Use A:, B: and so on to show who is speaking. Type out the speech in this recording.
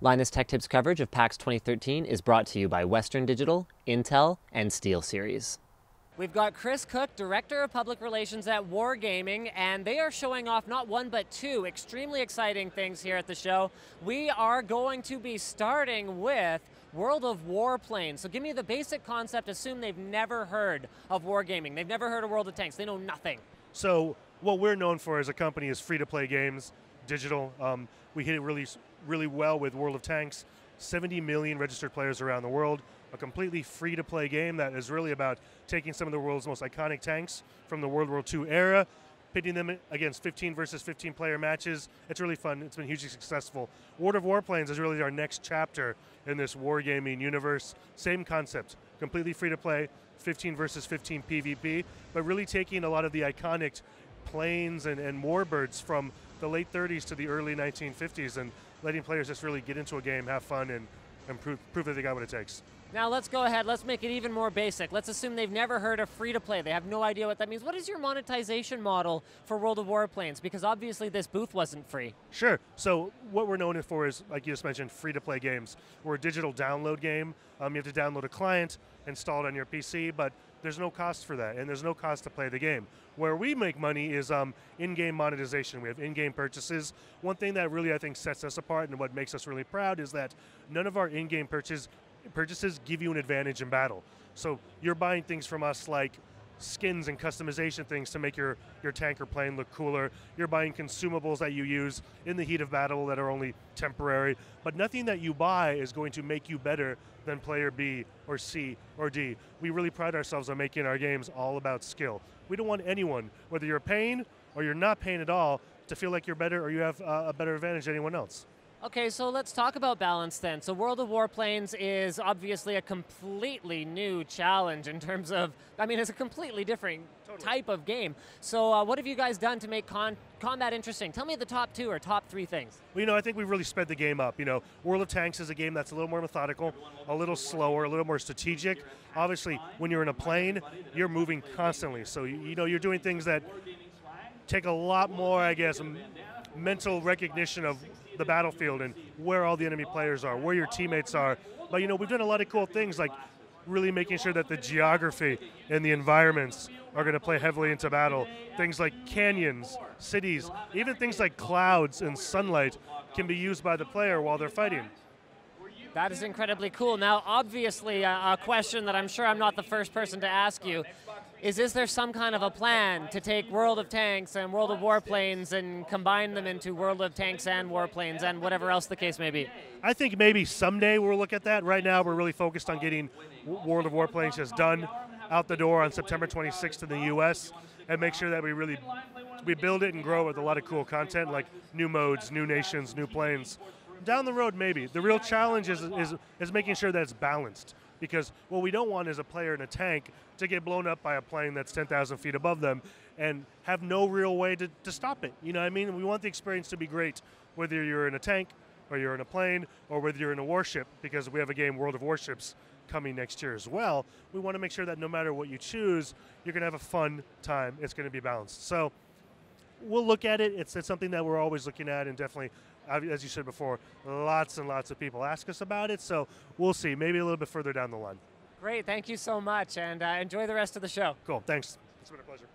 A: Linus Tech Tips coverage of PAX 2013 is brought to you by Western Digital, Intel, and SteelSeries. We've got Chris Cook, Director of Public Relations at Wargaming, and they are showing off not one but two extremely exciting things here at the show. We are going to be starting with World of Warplanes. So give me the basic concept. Assume they've never heard of Wargaming. They've never heard of World of Tanks. They know nothing.
B: So what we're known for as a company is free-to-play games, digital. We hit it really well with World of Tanks. 70 million registered players around the world. A completely free-to-play game that is really about taking some of the world's most iconic tanks from the World War II era, pitting them against 15 versus 15 player matches. It's really fun. It's been hugely successful. World of Warplanes is really our next chapter in this wargaming universe. Same concept, completely free-to-play, 15 versus 15 PvP, but really taking a lot of the iconic planes and warbirds from the late 30s to the early 1950s and letting players just really get into a game, have fun, and prove that they got what it takes.
A: Now let's go ahead, let's make it even more basic. Let's assume they've never heard of free-to-play. They have no idea what that means. What is your monetization model for World of Warplanes? Because obviously this booth wasn't free.
B: Sure, so what we're known for is, like you just mentioned, free-to-play games. We're a digital download game. You have to download a client, install it on your PC, but there's no cost for that, and there's no cost to play the game. Where we make money is in-game monetization. We have in-game purchases. One thing that really, I think, sets us apart and what makes us really proud is that none of our in-game purchases give you an advantage in battle. So you're buying things from us like skins and customization things to make your tank or plane look cooler. You're buying consumables that you use in the heat of battle that are only temporary, but nothing that you buy is going to make you better than player B or C or D. We really pride ourselves on making our games all about skill. We don't want anyone, whether you're paying or you're not paying at all, to feel like you're better or you have a better advantage than anyone else.
A: Okay, so let's talk about balance then. So World of Warplanes is obviously a completely new challenge in terms of, I mean, it's a completely different type of game. So what have you guys done to make combat interesting? Tell me the top two or top three things.
B: Well, I think we've really sped the game up. World of Tanks is a game that's a little more methodical, a little slower, a little more strategic. Obviously, when you're in a plane, you're moving constantly. So, you're doing things that take a lot more, I guess, mental recognition of the battlefield and where all the enemy players are, where your teammates are. But we've done a lot of cool things like really making sure that the geography and the environments are going to play heavily into battle. Things like canyons, cities, even things like clouds and sunlight can be used by the player while they're fighting.
A: That is incredibly cool. Now, obviously, a question that I'm sure I'm not the first person to ask you is there some kind of a plan to take World of Tanks and World of Warplanes and combine them into World of Tanks and Warplanes and whatever else the case may be?
B: I think maybe someday we'll look at that. Right now, we're really focused on getting World of Warplanes just done out the door on September 26th in the US and make sure that we build it and grow with a lot of cool content like new modes, new nations, new planes. Down the road, maybe. The real challenge is making sure that it's balanced, because what we don't want is a player in a tank to get blown up by a plane that's 10,000 feet above them and have no real way to stop it. You know what I mean? We want the experience to be great, whether you're in a tank or you're in a plane or whether you're in a warship, because we have a game, World of Warships, coming next year as well. We want to make sure that no matter what you choose, you're going to have a fun time. It's going to be balanced. So we'll look at it. It's something that we're always looking at, and definitely, as you said before, lots and lots of people ask us about it, so we'll see, maybe a little bit further down the line.
A: Great, thank you so much, and enjoy the rest of the show.
B: Cool, thanks. It's been a pleasure.